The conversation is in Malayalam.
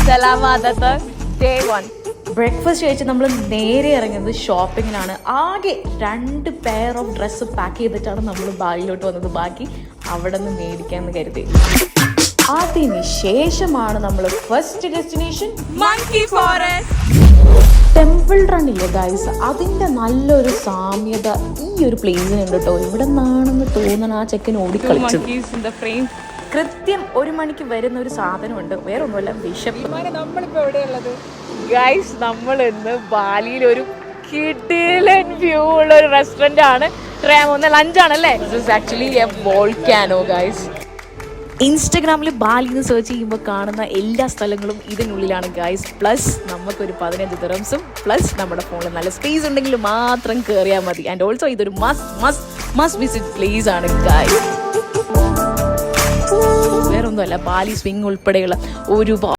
Selamat day 1. ബ്രേക്ക്ഫാസ്റ്റ് കഴിച്ച് നമ്മൾ നേരെ ഇറങ്ങുന്നത് ഷോപ്പിങ്ങിനാണ്. ആകെ 2 പെയർ ഓഫ് ഡ്രസ്സ് പാക്ക് ചെയ്തിട്ടാണ് നമ്മൾ ബാലിയിലോട്ട് വന്നത്. ബാക്കി അവിടെ നിന്ന് മേടിക്കാമെന്ന് കരുതി. അതിന് ശേഷമാണ് നമ്മൾ first destination Monkey Forest. Temple run ഇല്ലേ ഗൈസ്, അതിൻ്റെ നല്ലൊരു സാമ്യത ഈ ഒരു പ്ലേസിനുണ്ട് കേട്ടോ. ഇവിടെ നിന്നാണെന്ന് തോന്നണം ആ ചെക്കൻ ഓടിക്കളിച്ചത്. Monkeys in the frame. കൃത്യം 1 മണിക്ക് വരുന്ന ഒരു സാധനമുണ്ട്, വേറെ ഒന്നുമല്ല, വിശപ്പ്. നമ്മളിപ്പോ എവിടെയുള്ളത് ഗൈസ്? നമ്മൾ ഇന്ന് ബാലിയിൽ ഒരു കിടിലൻ വ്യൂ ഉള്ള ഒരു റെസ്റ്റോറന്റ് ആണ്. ലഞ്ചാണല്ലേ. This is actually a volcano guys. ഇൻസ്റ്റഗ്രാമിൽ ബാലിന്ന് സെർച്ച് ചെയ്യുമ്പോൾ കാണുന്ന എല്ലാ സ്ഥലങ്ങളും ഇതിനുള്ളിലാണ് ഗൈസ്. പ്ലസ് നമുക്കൊരു 15 ദിറംസും പ്ലസ് നമ്മുടെ ഫോണിൽ നല്ല സ്പേസ് ഉണ്ടെങ്കിൽ മാത്രം കയറിയാൽ മതി. ആൻഡ് ഓൾസോ ഇതൊരു മസ്റ്റ് വിസിറ്റ് പ്ലേസ് ആണ് ഗൈസ്. വേറെ ഒന്നുമല്ല, ബാലി സ്വിംഗ് ഉൾപ്പെടെയുള്ള ഒരുപാട്